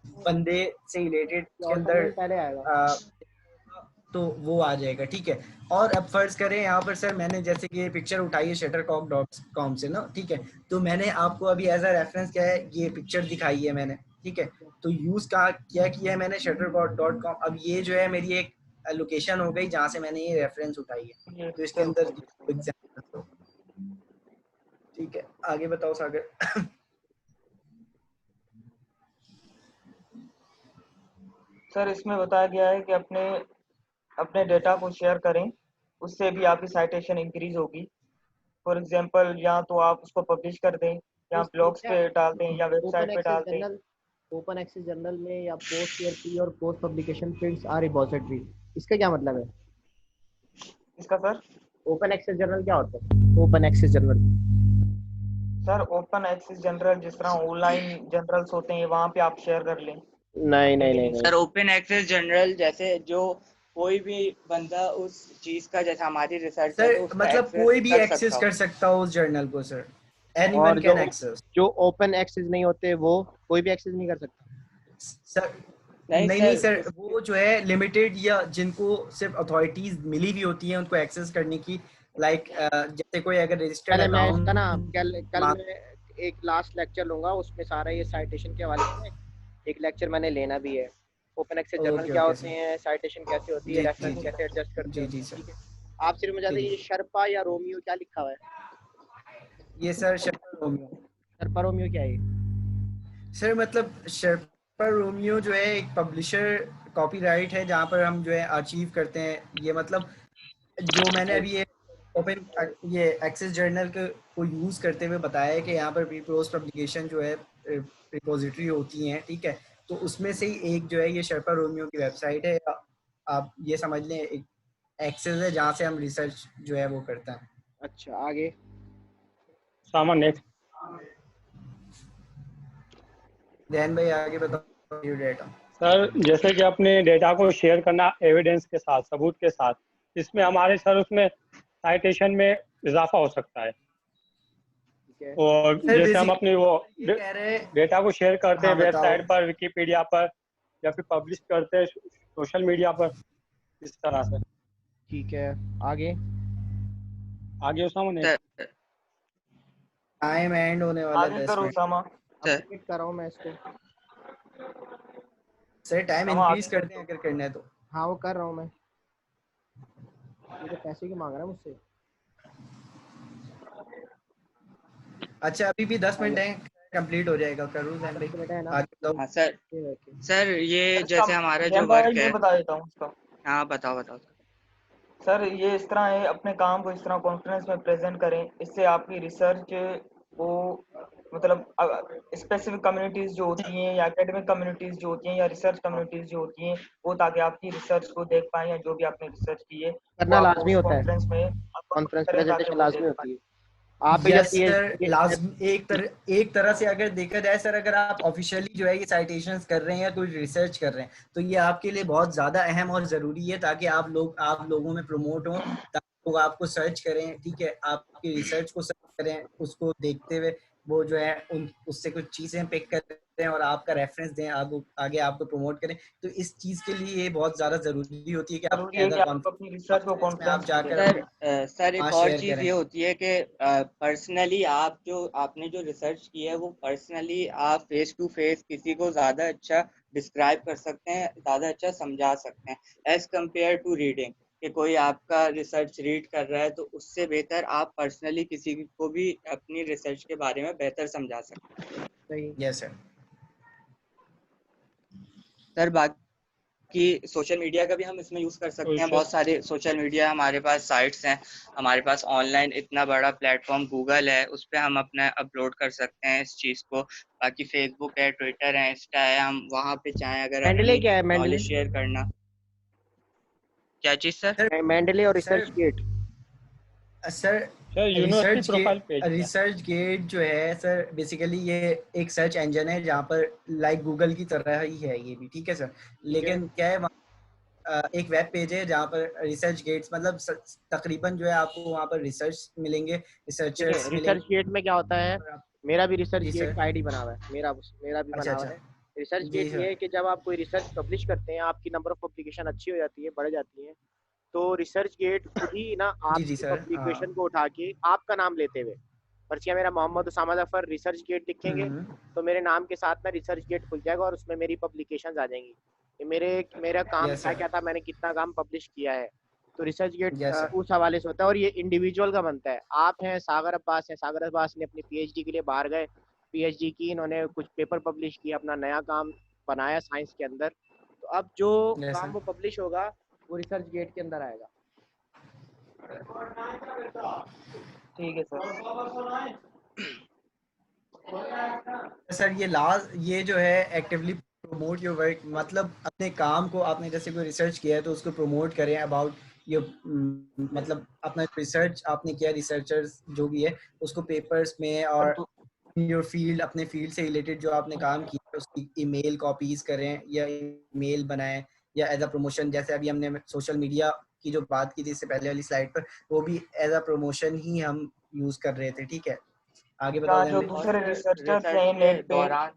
बंदे से रिलेटेड उसके ऑथर अंदर नेम पहले आएगा। तो वो आ जाएगा, ठीक है। और अब फर्ज करें यहाँ पर सर, मैंने जैसे कि ये पिक्चर उठाई है shuttercock.com से ना, ठीक है, तो मैंने आपको अभी एज अ रेफरेंस क्या है ये पिक्चर दिखाई है मैंने, ठीक है, तो यूज क्या किया है मैंने shuttercock.com। अब ये जो है मेरी एक लोकेशन हो गई जहाँ से मैंने ये रेफरेंस उठाई है, ये तो इसके पिक्चर अंदर उठाओ। एग्जाम्पल, ठीक है, आगे बताओ सागर। सर, इसमें बताया गया है कि अपने अपने डेटा को शेयर करें, उससे भी आपकी साइटेशन इंक्रीज होगी। फॉर एग्जांपल, या तो आप उसको पब्लिश कर दें, या ब्लॉग्स पे डाल दें, या ओपन वेबसाइट पे एक्सेस डाल दें। जर्नल, ओपन एक्सेस जर्नल में या पोस्ट ईयर प्री और post publication fields are repository, इसका क्या मतलब है? इसका सर ओपन एक्सेस जर्नल क्या होता है? Open access journal sir open access journal जिस तरह ऑनलाइन जनरल्स होते हैं, वहाँ पे आप शेयर कर लें। नहीं नहीं नहीं नहीं। सर ओपन एक्सेस जनरल जैसे जो कोई भी बंदा उस चीज का, जैसे हमारी रिसर्च है सर तो उसका मतलब एक्सेस कोई भी कर एक्सेस सकता कर हो। सकता हो उस जर्नल को सर, और एनीवन कैन एक्सेस। जो ओपन एक्सेस नहीं होते वो कोई भी एक्सेस नहीं कर सकता? सर नहीं नहीं सर, सर, वो जो है लिमिटेड, या जिनको सिर्फ अथॉरिटीज मिली हुई होती हैं उनको एक्सेस करने की। लाइक जैसे कोई अगर रजिस्टर्ड पहले मैं इसका ना कल अकाउंट, मैं एक लास्ट लेक्चर लूंगा, उसमें सारा ये साइटेशन के हवाले से एक लेक्चर मैंने लेना भी है। ओपन एक्सेस जर्नल ओके क्या ओके होते सर, हैं, साइटेशन कैसे होती है, जी जी रेफरेंस जी कैसे एडजस्ट करते जी हैं जी उसमें, सर, ठीक है। आप सिर्फ मुझे जी बताइए, जी। ये शर्पा या रोमियो क्या लिखा हुआ है? ये सर शेफर रोमियो। शर्पा रोमियो क्या है ये? सर मतलब शेफर रोमियो जो है एक पब्लिशर कॉपीराइट है जहाँ पर हम जो है अचीव करते हैं ये, मतलब जो मैंने अभी ये ओपन ये एक्सेस जर्नल को यूज करते हुए बताया है कि यहाँ पर प्री पोस्ट पब्लिकेशन जो है रिपोजिटरी होती हैं, ठीक है, तो उसमें से ही एक जो है ये शर्पा रोमियो की वेबसाइट है। आप ये समझ लें एक एक्सेस है जहाँ से हम रिसर्च जो है वो करते हैं। अच्छा, आगे। सामान नेक्स्ट। ध्यान भाई आगे बताओ ये डेटा। सर जैसे कि अपने डेटा को शेयर करना एविडेंस के साथ, सबूत के साथ, इसमें हमारे सर उसमें साइटेशन में इजाफा हो सकता है। है। और सर जैसे हम अपनी वो ये कह रहे हैं, डेटा को शेयर करते हैं हाँ बताओ। वेबसाइट पर, विकिपीडिया पर, या फिर पब्लिश करते हैं सोशल मीडिया पर, इस तरह से। ठीक है, आगे आगे उसामा ने सर टाइम एंड होने वाला है आगे 10 करो मिनट। उसामा। सर अपडेट कर रहा हूँ मैं इसको। सर टाइम उसामा इंक्रीज आगे करते हैं अगर करना है तो। हाँ वो कर रहा हूँ मैं, ये तो पैसे की मांग रहा है मुझसे। अच्छा अभी भी 10 मिनट हेलो, है, कंप्लीट हो जाएगा। करूँ हाँ जैन 10 भाई मिनट है ना। आगे बताओ। हाँ सर। ओके। सर ये सर जैसे इसका हमारा जो जैन भाई वर्क ये है। बता देता हूँ इसका। हाँ बताओ बताओ। सर ये इस तरह है, अपने काम को इस तरह कॉन्फ्रेंस में प्रेजेंट करें, इससे आपकी रिसर्च को मतलब स्पेसिफिक कम्युनिटीज जो होती हैं या एकेडमिक कम्युनिटीज जो होती हैं या रिसर्च कम्युनिटीज जो होती हैं वो ताकि आपकी रिसर्च को देख पाएं या जो भी आपने रिसर्च की है वो करना आपको लाजमी उस होता है, कॉन्फ्रेंस में आप कॉन्फ्रेंस करें ताकि प्रेजेंटेशन वो लाजमी देख होती पाएं। है। आप भी जब यस सर, ये लाजम एक तरह से अगर देखा जाए सर, अगर आप ऑफिशियली जो है ये साइटेशंस कर रहे हैं या कोई रिसर्च कर रहे हैं तो ये आपके लिए बहुत ज्यादा अहम और जरूरी है, ताकि आप लोगों में प्रमोट हो, ताकि लोग आपको सर्च करें, ठीक है, आपकी रिसर्च को सर्च करें, उसको देखते हुए वो जो है उससे कुछ चीजें पिक करें और आपका रेफरेंस दें, आगे आपको प्रमोट करें। तो इस चीज के लिए ये बहुत ज्यादा जरूरी होती है कि आप जरूरी है एज कि अ आप अपनी रिसर्च को कॉन्फ्रेंस में आप कॉन्फ्रेंस में जाकर दें। सर अपने सर एक वहाँ और शेयर चीज़ करें। ये होती है कि पर्सनली आपने जो रिसर्च की है वो पर्सनली आप फेस टू फेस किसी को ज़्यादा अच्छा डिस्क्राइब कर सकते हैं, ज़्यादा अच्छा समझा सकते हैं एज कम्पेयर टू रीडिंग। कि कोई आपका रिसर्च रीड कर रहा है तो उससे बेहतर आप पर्सनली किसी को भी अपनी रिसर्च के बारे में बेहतर समझा सकते हैं। सही। Yes sir. सर बाकी सोशल मीडिया का भी हम इसमें यूज़ कर सकते हैं। बहुत सारे सोशल मीडिया हमारे पास साइट्स हैं, हमारे पास ऑनलाइन इतना बड़ा प्लेटफॉर्म गूगल है, उस पर हम अपना अपलोड कर सकते हैं इस चीज़ को। बाकी फेसबुक है, ट्विटर है, इंस्टा है, हम वहाँ पे चाहें अगर मेंडले अपनी क्या है, मेंडले? नॉलेज शेयर करना। क्या चीज़ सर? मेंडले और sir ResearchGate. Sir sir university profile page है। रिसर्च गेट जो है सर बेसिकली ये एक सर्च इंजन है जहाँ पर लाइक गूगल की तरह ही है ये भी, ठीक है सर। लेकिन क्या है एक वेब पेज है जहाँ पर रिसर्च गेट्स मतलब तकरीबन जो है आपको वहाँ पर रिसर्च मिलेंगे, देखिए रिसर्चर्स रिसर्च मिलेंगे। गेट में क्या होता है, और आप मेरा भी रिसर्च जी गेट सर। का आईडी बना हुआ है, मेरा भी अच्छा बना हुआ अच्छा। है। रिसर्च जी गेट ये सर। है कि जब आप कोई रिसर्च पब्लिश करते हैं, आपकी नंबर ऑफ पब्लिकेशन अच्छी हो जाती है, बढ़ जाती है, तो रिसर्च गेट खुद ही ना जी आपकी सर हाँ। पब्लिकेशन को उठा के आपका नाम लेते हुए, पर्चियाँ मेरा मोहम्मद उसामा जफर रिसर्च गेट लिखेंगे हम्म, तो मेरे नाम के साथ में रिसर्च गेट खुल जाएगा और उसमें मेरी पब्लिकेशन आ जाएंगी कि मेरा काम यस क्या सर। क्या था, मैंने कितना काम पब्लिश किया है। तो रिसर्च गेट यस सर। उस हवाले से होता है और ये इंडिविजुअल का बनता है। आप हैं सागर अब्बास हैं, सागर अब्बास ने अपनी पीएचडी के लिए बाहर गए, पीएचडी की, इन्होंने कुछ पेपर पब्लिश किया, अपना नया काम बनाया साइंस के अंदर, तो अब जो यस काम सर। वो पब्लिश होगा वो रिसर्च गेट के अंदर आएगा। ठीक है सर। सर ये जो है एक्टिवली प्रमोट योर वर्क, मतलब अपने काम को आपने जैसे कोई रिसर्च किया है तो उसको प्रमोट करें अबाउट ये, मतलब अपना रिसर्च आपने किया, रिसर्चर्स जो भी है उसको पेपर्स में और योर फील्ड, अपने फील्ड से रिलेटेड जो आपने काम किया है उसकी ईमेल कॉपीज करें या ईमेल बनाएं या एज अ प्रमोशन। जैसे अभी हमने सोशल मीडिया की जो बात की थी इससे पहले वाली स्लाइड पर, वो भी एज अ प्रमोशन ही हम यूज कर रहे थे, ठीक है। आगे बताओ क्या जैन जो भाई। और दूसरे सर रिसर्चर्स रिसर्च हैं के नेट पे दौरान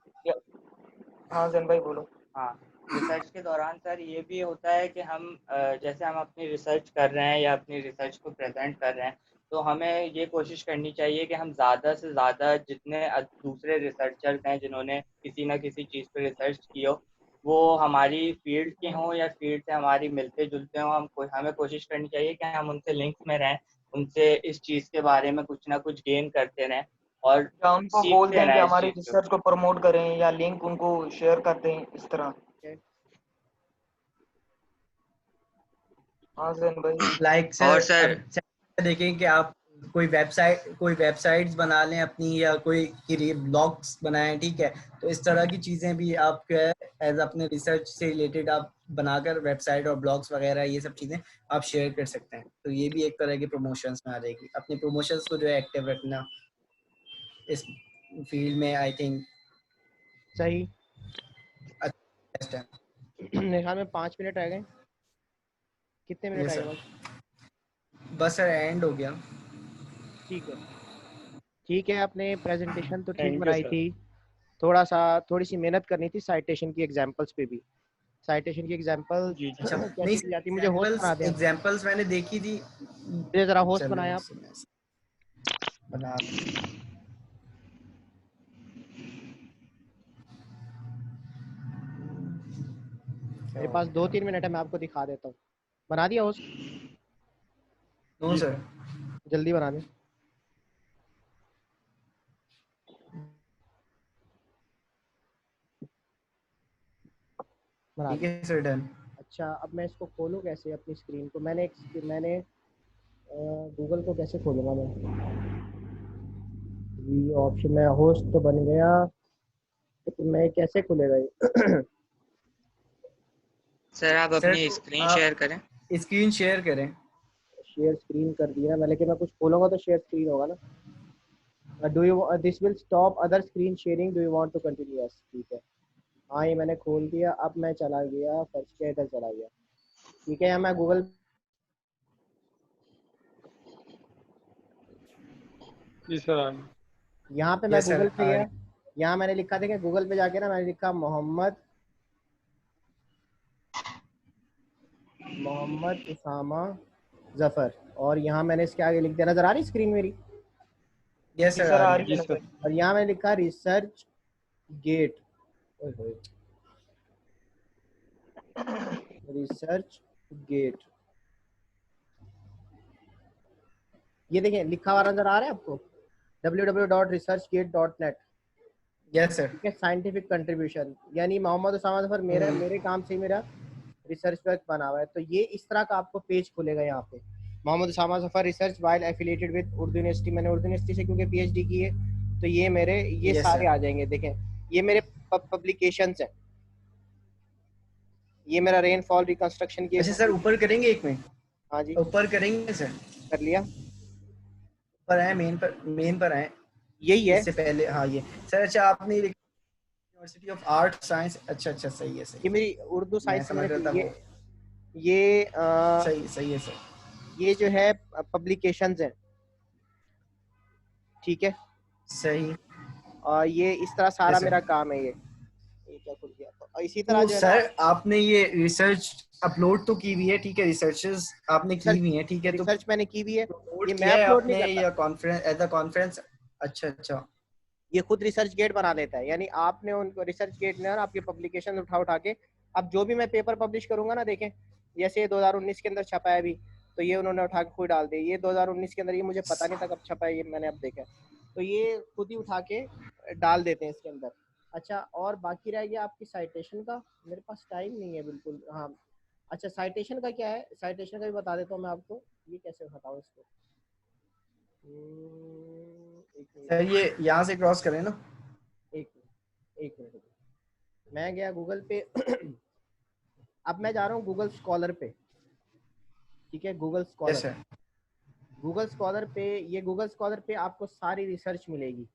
हाँ जैन भाई बोलो। हाँ, रिसर्च के दौरान सर ये भी होता है कि हम जैसे हम अपनी रिसर्च कर रहे हैं या अपनी रिसर्च को प्रेजेंट कर रहे हैं, तो हमें ये कोशिश करनी चाहिए कि हम ज़्यादा से ज़्यादा जितने दूसरे रिसर्चर्स हैं जिन्होंने किसी न किसी चीज़ पर रिसर्च की हो, वो हमारी फील्ड के हों या फील्ड से हमारी मिलते जुलते हों, हमें कोशिश करनी चाहिए कि हम उनसे लिंक्स में रहें, उनसे इस चीज़ के बारे में कुछ ना कुछ गेन करते रहें और या उनको बोल सीखते दें कि रहें इस हमारी चीज़ के रिसर्च को प्रमोट करें या लिंक उनको शेयर कर दें इस तरह। हाँ जैन भाई। लाइक ऊपर। और सर सर अब देखें कि आप कोई वेबसाइट्स बना लें अपनी या कोई ब्लॉग्स बनाएं, ठीक है। तो इस तरह की चीज़ें भी आप एज अपने रिसर्च से रिलेटेड आप बनाकर वेबसाइट और ब्लॉग्स वगैरह ये सब चीज़ें आप शेयर कर सकते हैं। तो ये भी एक तरह के प्रमोशंस में आ जाएगी, अपने प्रमोशंस को जो है एक्टिव रखना इस फील्ड में, आई थिंक सही। बेस्ट है। मेरे ख्याल में 5 मिनट रह गए, कितने मिनट ये रह सर गए बस? बस सर एंड हो गया। ठीक है। ठीक है, आपने प्रेजेंटेशन तो ठीक थैंक यू बनाई सर। थी, थोड़ी सी मेहनत करनी थी साइटेशन की एग्जांपल्स पे भी। साइटेशन की एग्जांपल जी जी। अच्छा नहीं कैसे की जाती है, मुझे होस्ट बना दिया, एग्जांपल्स मैंने देखी थी। मुझे जरा होस्ट चलो बनाया आप। बना मेरे पास 2-3 मिनट है, मैं आपको दिखा देता हूँ। बना दिया होस्ट? नो जी सर। जल्दी बना दें। बना ठीक दिया। है सर, डन। अच्छा, अब मैं इसको खोलूँ कैसे अपनी स्क्रीन को? मैंने गूगल को कैसे खोलूँगा मैं? ये ऑप्शन में होस्ट तो बन गया, लेकिन मैं कैसे खुलेगा ये? सर आप सर अपनी स्क्रीन शेयर करें। स्क्रीन शेयर करें। शेयर स्क्रीन कर दिया मैं, लेकिन मैं कुछ खोलूंगा तो शेयर स्क्रीन होगा ना। Do you this will stop other screen sharing, do you want to continue? Yes, ठीक है। हाँ, ये मैंने खोल दिया। अब मैं चला गया फर्स्ट के इधर चला गया। ठीक है, यहाँ मैं गूगल, जी सर। यहाँ पे मैं यस सर, गूगल पे गया। यहाँ मैंने लिखा था कि गूगल पे जाके ना मैंने लिखा मोहम्मद उसामा जफर, और यहाँ मैंने इसके आगे लिख दिया। नजर आ रही स्क्रीन मेरी? यस जी सर, सर आ आ रही रही जी है सर। नजर। और यहाँ मैंने लिखा रिसर्च गेट, रिसर्च गेट। ये देखें लिखा हुआ नजर आ रहा है आपको? www.researchgate.net। Yes sir. ठीक है, साइंटिफिक कंट्रीब्यूशन, यानी मोहम्मद उसामा जफर मेरे काम से ही मेरा रिसर्च वर्क बना हुआ है। तो ये इस तरह का आपको पेज खुलेगा यहाँ पे, Mohammad Usama Zafar research while affiliated with Urdu university. मैंने उर्दू यूनिवर्सिटी से क्योंकि पीएचडी की है, तो ये मेरे ये Yes, सारे sir. आ जाएंगे। देखें, ये मेरे पब्लिकेशंस हैं। ये मेरा रेनफॉल रिकंस्ट्रक्शन की अच्छा सर, ऊपर करेंगे एक मिनट, हाँ जी, ऊपर करेंगे सर। कर लिया। ऊपर आए, मेन पर आए। यही है, इससे पहले हाँ ये सर। अच्छा आपने यूनिवर्सिटी ऑफ आर्ट साइंस, अच्छा अच्छा सही है ये सही। मेरी उर्दू मैं साइंस समझ रहा था ये वो। ये सही है सर। ये जो है पब्लिकेशंस हैं। ठीक है, सही। और ये इस तरह सारा Yes, sir. मेरा काम है। ये क्या खुल गया? तो इसी तरह तो जो है ना, सर आपने ये रिसर्च अपलोड तो की हुई है, ठीक है, रिसर्चेस आपने की हुई है, ठीक है, तो रिसर्च मैंने की भी है। अपलोड ये मैं किया है अपलोड नहीं आपने करता, या कॉन्फ्रेंस एज अ कॉन्फ्रेंस? अच्छा अच्छा। ये खुद रिसर्च गेट बना लेता है। यानी आपने उनको रिसर्च गेट ने आपके पब्लिकेशन उठा के, अब जो भी मैं पेपर पब्लिश करूंगा ना, देखें जैसे 2019 के अंदर छपा है अभी, तो ये उन्होंने उठा के खुद डाल दिया। ये 2019 के अंदर, ये मुझे पता नहीं था कब छपा है, ये मैंने अब देखा। तो ये खुद ही उठा के डाल देते हैं इसके अंदर। अच्छा, और बाकी रह गया आपकी साइटेशन का। मेरे पास टाइम नहीं है बिल्कुल। हाँ, अच्छा, साइटेशन का क्या है? साइटेशन का भी बता देता हूँ मैं आपको। ये कैसे हटाऊँ इसको? एक सर मिनट, ये यहाँ से क्रॉस करें ना। एक मिनट। मैं गया गूगल पे। अब मैं जा रहा हूँ गूगल स्कॉलर पे। ठीक है, Google yes scholar. Sir. Google scholar पे, ये गूगल स्कॉलर पे आपको सारी रिसर्च मिलेगी।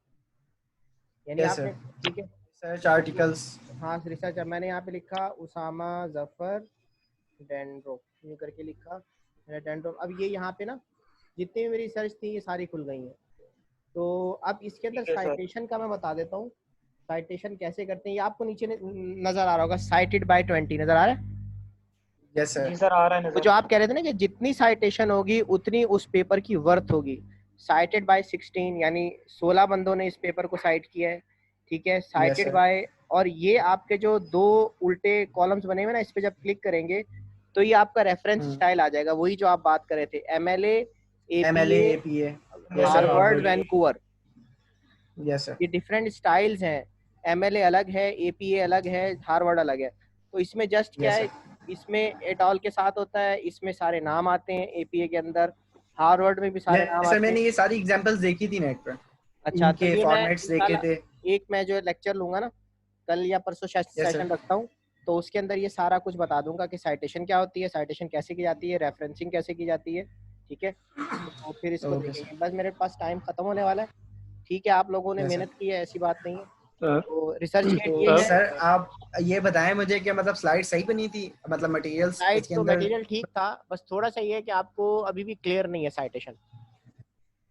यानी यस आपने, सर। ठीक है, रिसर्च आर्टिकल्स। हाँ रिसर्च। मैंने यहाँ पे लिखा उसामा जफर डेंड्रो, यूँ करके लिखा मैंने डेंड्रो। अब ये यहाँ पे ना जितनी भी मेरी रिसर्च थी ये सारी खुल गई हैं। तो अब इसके अंदर ठीक है सर। साइटेशन का मैं बता देता हूँ, साइटेशन कैसे करते हैं। ये आपको नीचे नजर आ रहा होगा, साइटेड बाय 20 नजर आ रहा है। Yes sir. जी सर आ रहा है वो नजर। जो आप कह रहे थे ना कि जितनी साइटेशन होगी उतनी उस पेपर की वर्थ होगी। साइटेड बाय 16, यानी 16 बंदों ने इस पेपर को साइट किया है। ठीक है, यस साइटेड सर। बाय, और ये आपके जो दो उल्टे कॉलम्स बने हुए ना, इस पे जब क्लिक करेंगे तो ये आपका रेफरेंस स्टाइल आ जाएगा, वही जो आप बात कर रहे थे, MLA MLA APA APA। Yes sir. Harvard Vancouver. Yes sir. ये डिफरेंट स्टाइल्स हैं। MLA अलग है, APA अलग है, हार्वर्ड अलग है। तो इसमें जस्ट क्या यस है, सर। इसमें एटॉल के साथ होता है, इसमें सारे नाम आते हैं, APA के अंदर, हार्वर्ड में भी सारे नाम यस सर, आते हैं। मैंने ये सारी एग्जांपल्स देखी थी नेट पर, अच्छा, तो इनके ये मैं फॉर्मेट्स देखे इंशाल्लाह थे। एक मैं जो लेक्चर लूंगा ना, कल या परसों यस सर। सेशन रखता हूँ, तो उसके अंदर ये सारा कुछ बता दूंगा कि साइटेशन क्या होती है, साइटेशन कैसे की जाती है, रेफरेंसिंग कैसे की जाती है। ठीक है, तो फिर इसको ओके देखेंगे। सर। बस मेरे पास टाइम खत्म होने वाला है। ठीक है, आप लोगों ने यस सर। मेहनत की है, ऐसी बात नहीं है। सर तो रिसर्च गेट तो ये है। सर आप ये बताएं मुझे कि मतलब स्लाइड सही बनी थी, मतलब मटेरियल्स साइट इसके तो अंदर? मटेरियल ठीक था, बस थोड़ा सा ये है कि आपको अभी भी क्लियर नहीं है साइटेशन।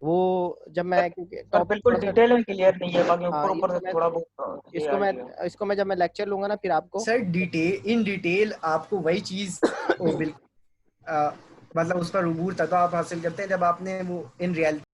वो जब मैं क्योंकि सर टॉपिक बिल्कुल थोड़ा सा, डिटेल में क्लियर नहीं है, बाकी हाँ ऊपर ऊपर से थोड़ा बहुत इसको मैं इसको मैं जब मैं लेक्चर लूंगा ना फिर आपको सर इन डिटेल आपको वही चीज मतलब उस पर उबूर तब आप हासिल करते हैं जब आपने वो इन रियलिटी